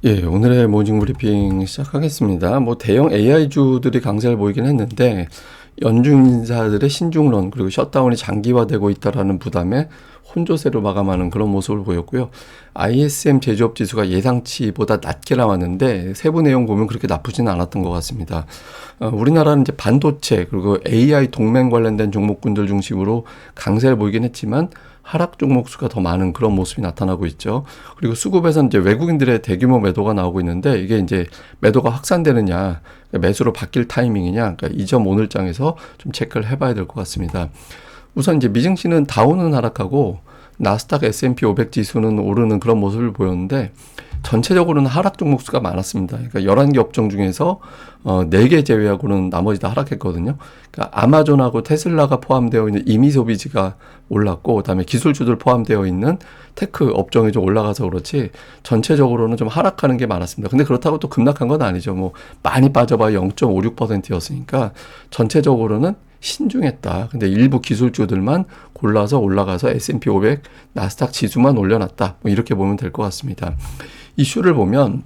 예, 오늘의 모닝 브리핑 시작하겠습니다. 뭐 대형 AI주들이 강세를 보이긴 했는데 연중 인사들의 신중론 그리고 셧다운이 장기화되고 있다라는 부담에 혼조세로 마감하는 그런 모습을 보였고요. ISM 제조업 지수가 예상치보다 낮게 나왔는데 세부 내용 보면 그렇게 나쁘지는 않았던 것 같습니다. 우리나라는 이제 반도체 그리고 AI 동맹 관련된 종목군들 중심으로 강세를 보이긴 했지만 하락 종목 수가 더 많은 그런 모습이 나타나고 있죠. 그리고 수급에서는 이제 외국인들의 대규모 매도가 나오고 있는데 이게 이제 매도가 확산되느냐, 매수로 바뀔 타이밍이냐, 그러니까 이 점 오늘 장에서 좀 체크를 해봐야 될 것 같습니다. 우선 이제 미증시는 다우는 하락하고 나스닥 S&P 500 지수는 오르는 그런 모습을 보였는데 전체적으로는 하락 종목 수가 많았습니다. 그러니까 11개 업종 중에서 4개 제외하고는 나머지 다 하락했거든요. 그러니까 아마존하고 테슬라가 포함되어 있는 임의 소비지가 올랐고 그다음에 기술주들 포함되어 있는 테크 업종이 좀 올라가서 그렇지 전체적으로는 좀 하락하는 게 많았습니다. 근데 그렇다고 또 급락한 건 아니죠. 뭐 많이 빠져봐야 0.56%였으니까 전체적으로는 신중했다. 근데 일부 기술주들만 골라서 올라가서 S&P 500, 나스닥 지수만 올려놨다. 뭐 이렇게 보면 될 것 같습니다. 이슈를 보면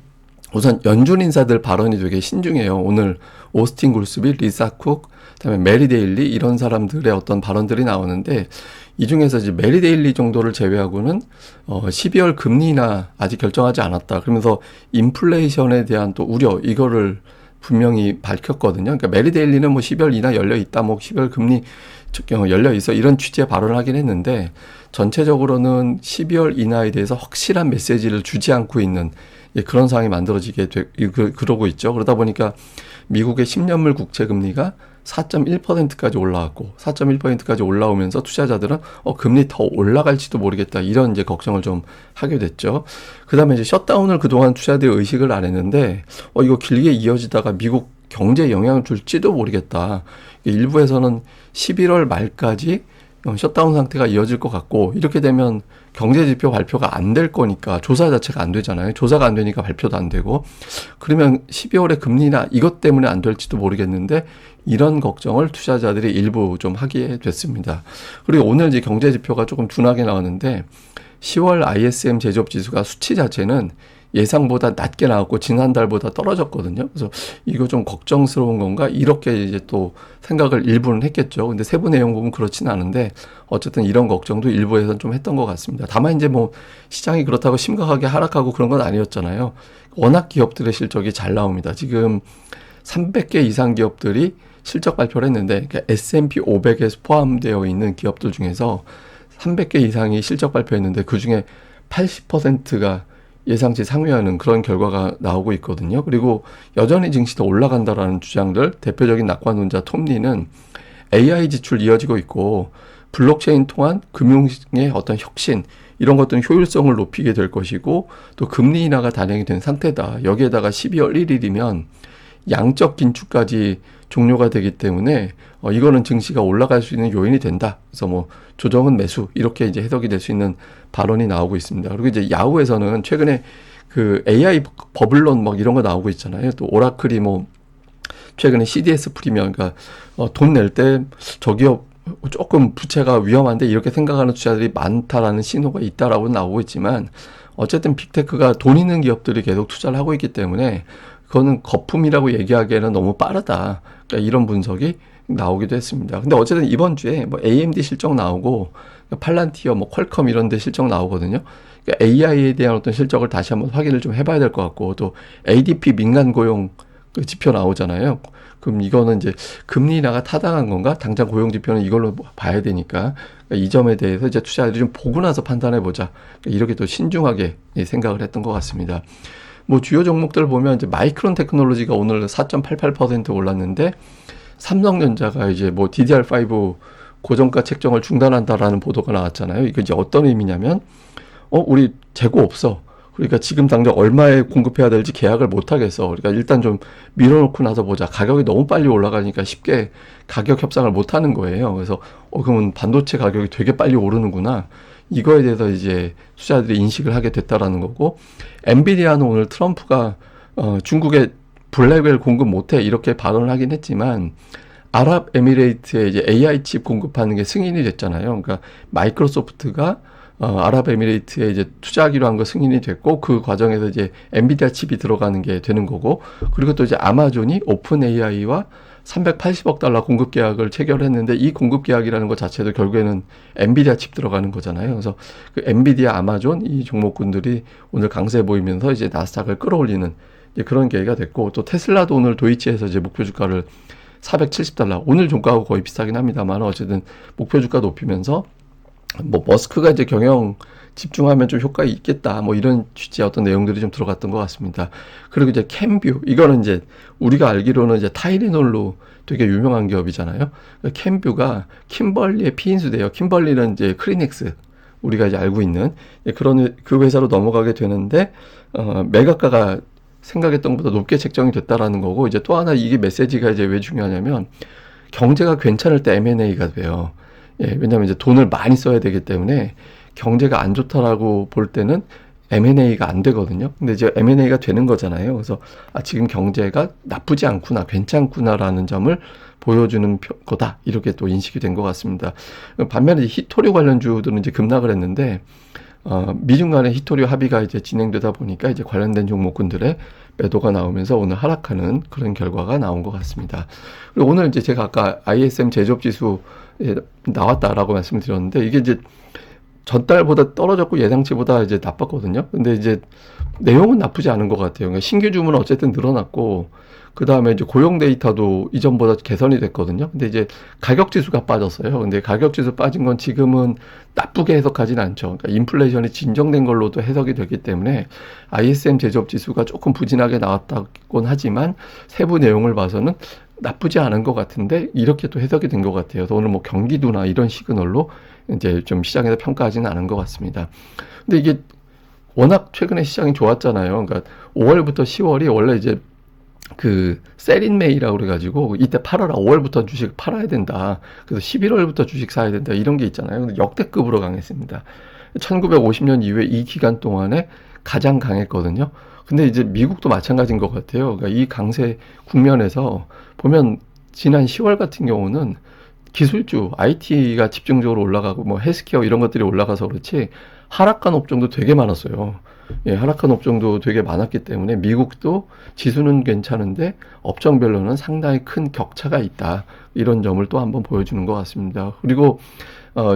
우선 연준 인사들 발언이 되게 신중해요. 오늘 오스틴 굴스비, 리사 쿡, 그다음에 메리 데일리 이런 사람들의 어떤 발언들이 나오는데 이 중에서 이제 메리 데일리 정도를 제외하고는 12월 금리 인하 아직 결정하지 않았다. 그러면서 인플레이션에 대한 또 우려 이거를 분명히 밝혔거든요. 그러니까 메리 데일리는 뭐 12월 인하 열려 있다, 뭐 12월 금리 열려 있어 이런 취지의 발언을 하긴 했는데 전체적으로는 12월 인하에 대해서 확실한 메시지를 주지 않고 있는 그런 상황이 만들어지게 그러고 있죠. 그러다 보니까 미국의 10년물 국채 금리가 4.1%까지 올라왔고 4.1%까지 올라오면서 투자자들은 금리 더 올라갈지도 모르겠다 이런 이제 걱정을 좀 하게 됐죠. 그다음에 이제 셧다운을 그동안 투자자들이 의식을 안 했는데 이거 길게 이어지다가 미국 경제에 영향을 줄지도 모르겠다. 일부에서는 11월 말까지 셧다운 상태가 이어질 것 같고 이렇게 되면 경제지표 발표가 안 될 거니까 조사 자체가 안 되잖아요. 조사가 안 되니까 발표도 안 되고 그러면 12월에 금리나 이것 때문에 안 될지도 모르겠는데 이런 걱정을 투자자들이 일부 좀 하게 됐습니다. 그리고 오늘 이제 경제지표가 조금 둔하게 나왔는데 10월 ISM 제조업 지수가 수치 자체는 예상보다 낮게 나왔고 지난달보다 떨어졌거든요. 그래서 이거 좀 걱정스러운 건가? 이렇게 이제 또 생각을 일부는 했겠죠. 근데 세부 내용 보면 그렇지는 않은데 어쨌든 이런 걱정도 일부에서는 좀 했던 것 같습니다. 다만 이제 뭐 시장이 그렇다고 심각하게 하락하고 그런 건 아니었잖아요. 워낙 기업들의 실적이 잘 나옵니다. 지금 300개 이상 기업들이 실적 발표를 했는데 그러니까 S&P 500에 포함되어 있는 기업들 중에서 300개 이상이 실적 발표했는데 그중에 80%가 예상치 상회하는 그런 결과가 나오고 있거든요. 그리고 여전히 증시도 올라간다라는 주장들, 대표적인 낙관론자 톰리는 AI 지출 이어지고 있고 블록체인 통한 금융의 어떤 혁신 이런 것들은 효율성을 높이게 될 것이고 또 금리 인하가 단행이 된 상태다. 여기에다가 12월 1일이면 양적 긴축까지 종료가 되기 때문에 이거는 증시가 올라갈 수 있는 요인이 된다. 그래서 뭐 조정은 매수 이렇게 이제 해석이 될 수 있는 발언이 나오고 있습니다. 그리고 이제 야후에서는 최근에 그 AI 버블론 막 이런 거 나오고 있잖아요. 또 오라클이 뭐 최근에 CDS 프리미엄 그러니까 돈 낼 때 저기요 조금 부채가 위험한데 이렇게 생각하는 투자들이 많다라는 신호가 있다라고 나오고 있지만 어쨌든 빅테크가 돈 있는 기업들이 계속 투자를 하고 있기 때문에 그거는 거품이라고 얘기하기에는 너무 빠르다. 그러니까 이런 분석이 나오기도 했습니다. 근데 어쨌든 이번 주에 뭐 AMD 실적 나오고 팔란티어, 뭐 퀄컴 이런 데 실적 나오거든요. 그러니까 AI에 대한 어떤 실적을 다시 한번 확인을 좀 해봐야 될 것 같고 또 ADP 민간 고용 그 지표 나오잖아요. 그럼 이거는 이제 금리 인하가 타당한 건가? 당장 고용 지표는 이걸로 봐야 되니까 그러니까 이 점에 대해서 이제 투자자들이 좀 보고 나서 판단해 보자. 그러니까 이렇게 또 신중하게 생각을 했던 것 같습니다. 뭐 주요 종목들 보면 이제 마이크론 테크놀로지가 오늘 4.88% 올랐는데 삼성전자가 이제 뭐 DDR5 고정가 책정을 중단한다라는 보도가 나왔잖아요. 이거 이제 어떤 의미냐면 우리 재고 없어. 그러니까 지금 당장 얼마에 공급해야 될지 계약을 못 하겠어. 그러니까 일단 좀 밀어놓고 나서 보자. 가격이 너무 빨리 올라가니까 쉽게 가격 협상을 못 하는 거예요. 그래서 그러면 반도체 가격이 되게 빨리 오르는구나. 이거에 대해서 이제 투자자들이 인식을 하게 됐다라는 거고 엔비디아는 오늘 트럼프가 중국에 블랙웰 공급 못해 이렇게 발언을 하긴 했지만 아랍에미레이트에 이제 AI 칩 공급하는 게 승인이 됐잖아요. 그러니까 마이크로소프트가 아랍에미레이트에 이제 투자하기로 한 거 승인이 됐고, 그 과정에서 이제 엔비디아 칩이 들어가는 게 되는 거고, 그리고 또 이제 아마존이 오픈 AI와 380억 달러 공급 계약을 체결했는데, 이 공급 계약이라는 것 자체도 결국에는 엔비디아 칩 들어가는 거잖아요. 그래서 그 엔비디아, 아마존 이 종목군들이 오늘 강세 보이면서 이제 나스닥을 끌어올리는 이제 그런 계기가 됐고, 또 테슬라도 오늘 도이치에서 이제 목표 주가를 470달러, 오늘 종가하고 거의 비슷하긴 합니다만 어쨌든 목표 주가 높이면서 뭐 머스크가 이제 경영 집중하면 좀 효과 있겠다, 뭐 이런 취지의 어떤 내용들이 좀 들어갔던 것 같습니다. 그리고 이제 캠뷰, 이거는 이제 우리가 알기로는 이제 타이레놀로 되게 유명한 기업이잖아요. 캠뷰가 킴벌리의 피인수대요. 킴벌리는 이제 크리넥스, 우리가 이제 알고 있는 그런 그 회사로 넘어가게 되는데, 매각가가 생각했던 것보다 높게 책정이 됐다라는 거고, 이제 또 하나 이게 메시지가 이제 왜 중요하냐면, 경제가 괜찮을 때 M&A가 돼요. 예, 왜냐면 이제 돈을 많이 써야 되기 때문에 경제가 안 좋다라고 볼 때는 M&A가 안 되거든요. 근데 이제 M&A가 되는 거잖아요. 그래서 지금 경제가 나쁘지 않구나, 괜찮구나라는 점을 보여주는 거다, 이렇게 또 인식이 된 것 같습니다. 반면에 히토류 관련주들은 이제 급락을 했는데, 미중 간의 히토류 합의가 이제 진행되다 보니까 이제 관련된 종목군들의 매도가 나오면서 오늘 하락하는 그런 결과가 나온 것 같습니다. 그리고 오늘 이제 제가 아까 ISM 제조업 지수 나왔다라고 말씀드렸는데, 이게 이제 전달보다 떨어졌고 예상치보다 이제 나빴거든요. 근데 이제 내용은 나쁘지 않은 것 같아요. 그러니까 신규 주문은 어쨌든 늘어났고, 그 다음에 이제 고용 데이터도 이전보다 개선이 됐거든요. 근데 이제 가격 지수가 빠졌어요. 근데 가격 지수 빠진 건 지금은 나쁘게 해석하지는 않죠. 그러니까 인플레이션이 진정된 걸로도 해석이 되기 때문에 ISM 제조업 지수가 조금 부진하게 나왔다곤 하지만 세부 내용을 봐서는 나쁘지 않은 것 같은데, 이렇게 또 해석이 된 것 같아요. 그래서 오늘 뭐 경기도나 이런 시그널로 이제 좀 시장에서 평가하지는 않은 것 같습니다. 근데 이게 워낙 최근에 시장이 좋았잖아요. 그러니까 5월부터 10월이 원래 이제 그 셀인메이라고 그래가지고 이때 팔아라, 5월부터 주식 팔아야 된다, 그래서 11월부터 주식 사야 된다, 이런 게 있잖아요. 근데 역대급으로 강했습니다. 1950년 이후에 이 기간 동안에 가장 강했거든요. 근데 이제 미국도 마찬가지인 것 같아요. 그러니까 이 강세 국면에서 보면 지난 10월 같은 경우는 기술주, IT가 집중적으로 올라가고 뭐 헬스케어 이런 것들이 올라가서 그렇지 하락한 업종도 되게 많았어요. 예, 하락한 업종도 되게 많았기 때문에 미국도 지수는 괜찮은데 업종별로는 상당히 큰 격차가 있다, 이런 점을 또 한번 보여주는 것 같습니다. 그리고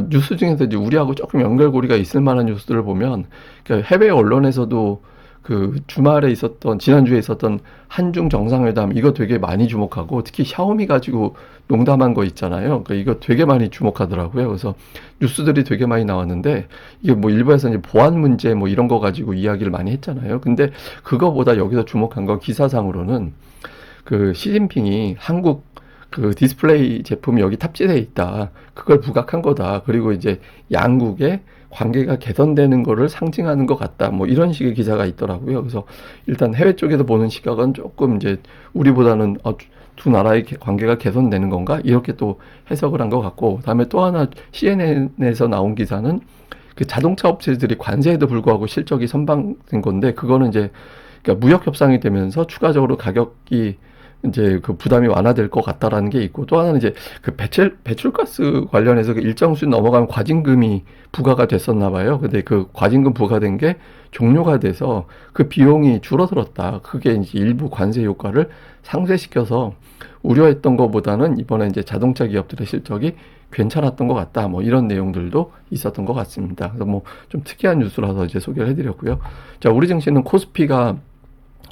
뉴스 중에서 이제 우리하고 조금 연결고리가 있을 만한 뉴스들을 보면, 그러니까 해외 언론에서도 그 주말에 있었던, 지난주에 있었던 한중 정상회담, 이거 되게 많이 주목하고, 특히 샤오미 가지고 농담한 거 있잖아요. 그러니까 이거 되게 많이 주목하더라고요. 그래서 뉴스들이 되게 많이 나왔는데, 이게 뭐 일부에서 이제 보안 문제 뭐 이런 거 가지고 이야기를 많이 했잖아요. 근데 그거보다 여기서 주목한 건 기사상으로는 그 시진핑이 한국 그 디스플레이 제품이 여기 탑재되어 있다, 그걸 부각한 거다, 그리고 이제 양국의 관계가 개선되는 거를 상징하는 것 같다, 뭐 이런 식의 기사가 있더라고요. 그래서 일단 해외 쪽에서 보는 시각은 조금 이제 우리보다는 두 나라의 관계가 개선되는 건가, 이렇게 또 해석을 한 것 같고, 다음에 또 하나 CNN에서 나온 기사는 그 자동차 업체들이 관세에도 불구하고 실적이 선방된 건데, 그거는 이제 그러니까 무역 협상이 되면서 추가적으로 가격이 이제 그 부담이 완화될 것 같다라는 게 있고, 또 하나는 이제 그 배출가스 관련해서 그 일정 수준 넘어가면 과징금이 부과가 됐었나 봐요. 근데 그 과징금 부과된 게 종료가 돼서 그 비용이 줄어들었다. 그게 이제 일부 관세 효과를 상쇄시켜서 우려했던 것보다는 이번에 이제 자동차 기업들의 실적이 괜찮았던 것 같다, 뭐 이런 내용들도 있었던 것 같습니다. 그래서 뭐 좀 특이한 뉴스라서 이제 소개를 해드렸고요. 자, 우리 증시는 코스피가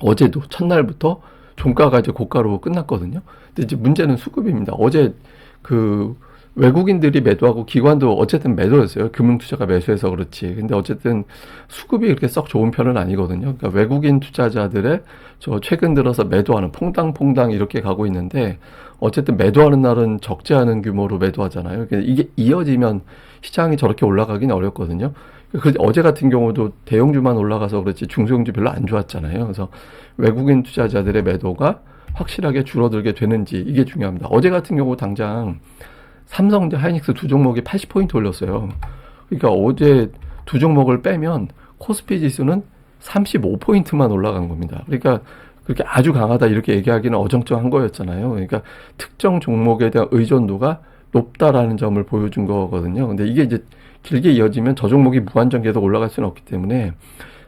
어제도 첫날부터 종가가 이제 고가로 끝났거든요. 근데 이제 문제는 수급입니다. 어제 그 외국인들이 매도하고 기관도 어쨌든 매도였어요. 금융투자가 매수해서 그렇지. 근데 어쨌든 수급이 그렇게 썩 좋은 편은 아니거든요. 그러니까 외국인 투자자들의 저 최근 들어서 매도하는 퐁당퐁당 이렇게 가고 있는데, 어쨌든 매도하는 날은 적지 않은 규모로 매도하잖아요. 그러니까 이게 이어지면 시장이 저렇게 올라가기는 어렵거든요. 어제 같은 경우도 대형주만 올라가서 그렇지 중소형주 별로 안 좋았잖아요. 그래서 외국인 투자자들의 매도가 확실하게 줄어들게 되는지, 이게 중요합니다. 어제 같은 경우 당장 삼성전자, 하이닉스 두 종목이 80포인트 올렸어요. 그러니까 어제 두 종목을 빼면 코스피 지수는 35포인트만 올라간 겁니다. 그러니까 그렇게 아주 강하다 이렇게 얘기하기는 어정쩡한 거였잖아요. 그러니까 특정 종목에 대한 의존도가 높다라는 점을 보여준 거거든요. 근데 이게 이제 길게 이어지면 저 종목이 무한정 계속 올라갈 수는 없기 때문에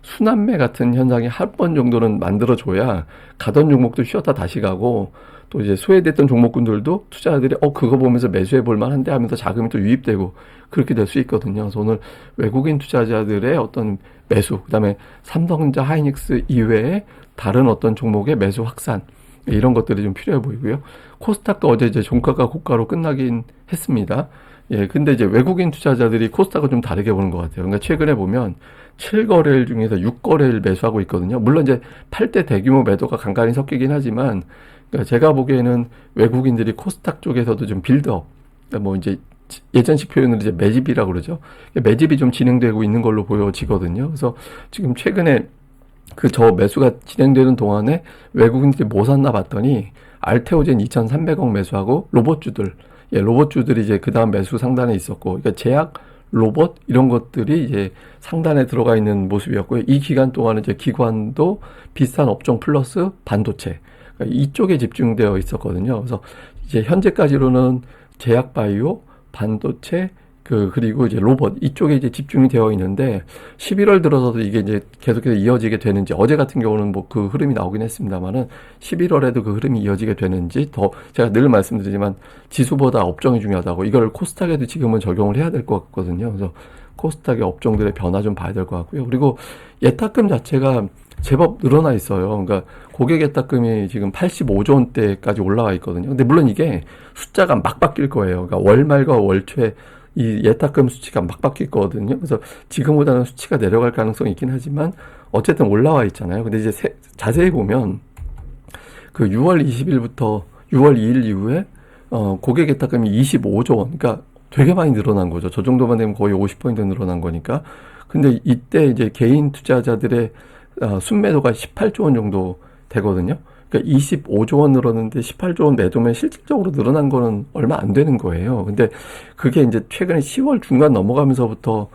순환매 같은 현상이 한 번 정도는 만들어줘야 가던 종목도 쉬었다 다시 가고, 또 이제 소외됐던 종목군들도 투자자들이 그거 보면서 매수해 볼 만한데 하면서 자금이 또 유입되고 그렇게 될 수 있거든요. 그래서 오늘 외국인 투자자들의 어떤 매수, 그다음에 삼성전자, 하이닉스 이외에 다른 어떤 종목의 매수 확산, 이런 것들이 좀 필요해 보이고요. 코스닥도 어제 이제 종가가 고가로 끝나긴 했습니다. 예, 근데 이제 외국인 투자자들이 코스닥을 좀 다르게 보는 것 같아요. 그러니까 최근에 보면 7거래일 중에서 6거래일 매수하고 있거든요. 물론 이제 8대 대규모 매도가 간간히 섞이긴 하지만, 그러니까 제가 보기에는 외국인들이 코스닥 쪽에서도 좀 빌드업, 그러니까 뭐 이제 예전식 표현으로 이제 매집이라고 그러죠. 매집이 좀 진행되고 있는 걸로 보여지거든요. 그래서 지금 최근에 저 매수가 진행되는 동안에 외국인들이 뭐 샀나 봤더니 알테오젠 2,300억 매수하고 로봇주들, 로봇주들이 이제 그 다음 매수 상단에 있었고, 그러니까 제약, 로봇 이런 것들이 이제 상단에 들어가 있는 모습이었고요. 이 기간 동안은 이제 기관도 비슷한 업종 플러스 반도체, 그러니까 이쪽에 집중되어 있었거든요. 그래서 이제 현재까지로는 제약 바이오, 반도체, 그리고 이제 로봇 이쪽에 이제 집중이 되어 있는데, 11월 들어서도 이게 이제 계속해서 이어지게 되는지, 어제 같은 경우는 뭐 그 흐름이 나오긴 했습니다만은 11월에도 그 흐름이 이어지게 되는지, 더 제가 늘 말씀드리지만 지수보다 업종이 중요하다고, 이걸 코스닥에도 지금은 적용을 해야 될 것 같거든요. 그래서 코스닥의 업종들의 변화 좀 봐야 될 것 같고요. 그리고 예탁금 자체가 제법 늘어나 있어요. 그러니까 고객 예탁금이 지금 85조 원대까지 올라와 있거든요. 근데 물론 이게 숫자가 막 바뀔 거예요. 그러니까 월말과 월초에 이 예탁금 수치가 막 바뀔 거거든요. 그래서 지금보다는 수치가 내려갈 가능성이 있긴 하지만 어쨌든 올라와 있잖아요. 근데 이제 자세히 보면 그 6월 20일부터 6월 2일 이후에 고객 예탁금이 25조 원, 그러니까 되게 많이 늘어난 거죠. 저 정도만 되면 거의 50% 늘어난 거니까. 근데 이때 이제 개인 투자자들의 순매도가 18조 원 정도 되거든요. 그러니까 25조 원 늘었는데 18조 원 매도면 실질적으로 늘어난 거는 얼마 안 되는 거예요. 근데 그게 이제 최근에 10월 중간 넘어가면서부터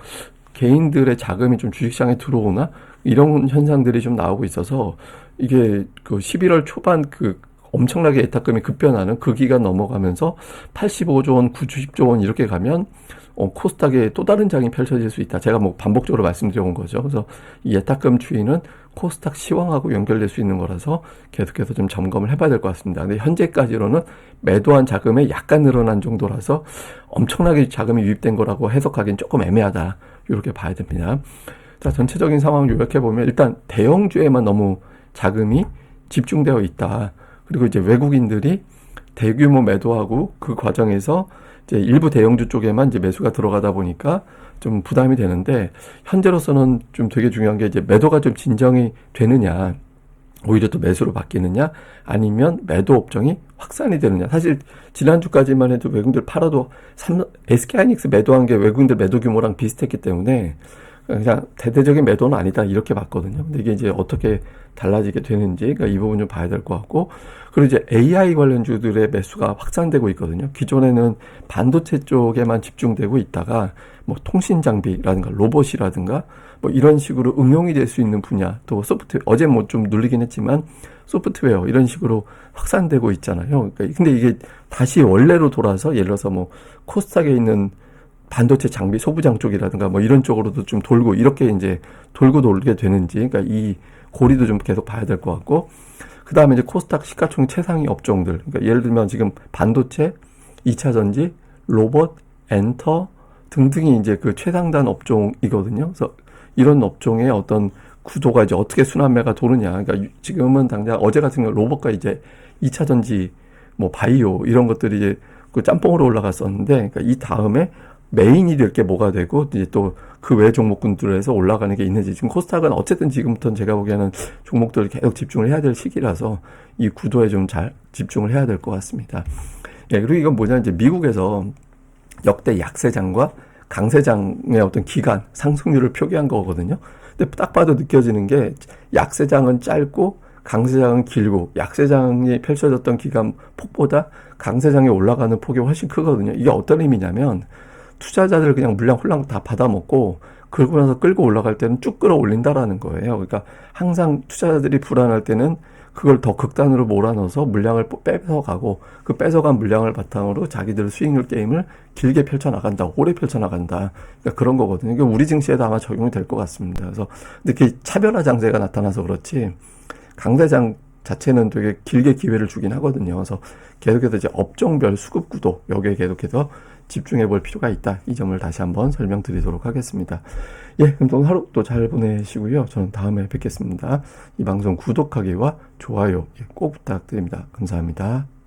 개인들의 자금이 좀 주식시장에 들어오나 이런 현상들이 좀 나오고 있어서, 이게 그 11월 초반 그 엄청나게 예탁금이 급변하는 그 기간 넘어가면서 85조 원, 90조 원 이렇게 가면 코스닥에 또 다른 장이 펼쳐질 수 있다. 제가 뭐 반복적으로 말씀드려온 거죠. 그래서 이 예탁금 추이는 코스닥 시황하고 연결될 수 있는 거라서 계속해서 좀 점검을 해봐야 될 것 같습니다. 근데 현재까지로는 매도한 자금이 약간 늘어난 정도라서 엄청나게 자금이 유입된 거라고 해석하기는 조금 애매하다. 이렇게 봐야 됩니다. 자, 전체적인 상황을 요약해보면 일단 대형주에만 너무 자금이 집중되어 있다. 그리고 이제 외국인들이 대규모 매도하고 그 과정에서 이제 일부 대형주 쪽에만 이제 매수가 들어가다 보니까 좀 부담이 되는데, 현재로서는 좀 되게 중요한 게 이제 매도가 좀 진정이 되느냐, 오히려 또 매수로 바뀌느냐, 아니면 매도 업종이 확산이 되느냐. 사실 지난주까지만 해도 외국인들 팔아도 SK하이닉스 매도한 게 외국인들 매도 규모랑 비슷했기 때문에 그냥 대대적인 매도는 아니다 이렇게 봤거든요. 근데 이게 이제 어떻게 달라지게 되는지, 그러니까 이 부분 좀 봐야 될 것 같고, 그리고 이제 AI 관련주들의 매수가 확산되고 있거든요. 기존에는 반도체 쪽에만 집중되고 있다가 뭐 통신 장비라든가 로봇이라든가 뭐 이런 식으로 응용이 될 수 있는 분야, 또 소프트웨어, 어제 뭐 좀 눌리긴 했지만 소프트웨어 이런 식으로 확산되고 있잖아요. 그러니까 근데 이게 다시 원래로 돌아서, 예를 들어서 뭐 코스닥에 있는 반도체 장비 소부장 쪽이라든가 뭐 이런 쪽으로도 좀 돌고, 이렇게 이제 돌고 돌게 되는지, 그러니까 이 고리도 좀 계속 봐야 될 것 같고, 그 다음에 이제 코스닥 시가총 최상위 업종들, 그러니까 예를 들면 지금 반도체, 2차 전지, 로봇, 엔터 등등이 이제 그 최상단 업종이거든요. 그래서 이런 업종의 어떤 구도가 이제 어떻게 순환매가 도느냐. 그러니까 지금은 당장 어제 같은 경우 로봇과 이제 2차 전지, 뭐 바이오 이런 것들이 이제 그 짬뽕으로 올라갔었는데, 그러니까 이 다음에 메인이 될 게 뭐가 되고, 이제 또 그 외 종목군들에서 올라가는 게 있는지, 지금 코스닥은 어쨌든 지금부터는 제가 보기에는 종목들을 계속 집중을 해야 될 시기라서 이 구도에 좀 잘 집중을 해야 될 것 같습니다. 예, 그리고 이건 뭐냐, 이제 미국에서 역대 약세장과 강세장의 어떤 기간, 상승률을 표기한 거거든요. 근데 딱 봐도 느껴지는 게 약세장은 짧고 강세장은 길고, 약세장이 펼쳐졌던 기간 폭보다 강세장에 올라가는 폭이 훨씬 크거든요. 이게 어떤 의미냐면, 투자자들 그냥 물량 홀랑 다 받아먹고 그러고 나서 끌고 올라갈 때는 쭉 끌어올린다라는 거예요. 그러니까 항상 투자자들이 불안할 때는 그걸 더 극단으로 몰아넣어서 물량을 뺏어가고 그 뺏어간 물량을 바탕으로 자기들 수익률 게임을 길게 펼쳐나간다. 오래 펼쳐나간다. 그러니까 그런 거거든요. 이게 우리 증시에도 아마 적용이 될 것 같습니다. 그래서 이렇게 차별화 장세가 나타나서 그렇지 강세장 자체는 되게 길게 기회를 주긴 하거든요. 그래서 계속해서 이제 업종별 수급 구도 여기에 계속해서 집중해 볼 필요가 있다. 이 점을 다시 한번 설명드리도록 하겠습니다. 예, 그럼 오늘 하루 또 잘 보내시고요. 저는 다음에 뵙겠습니다. 이 방송 구독하기와 좋아요 꼭 부탁드립니다. 감사합니다.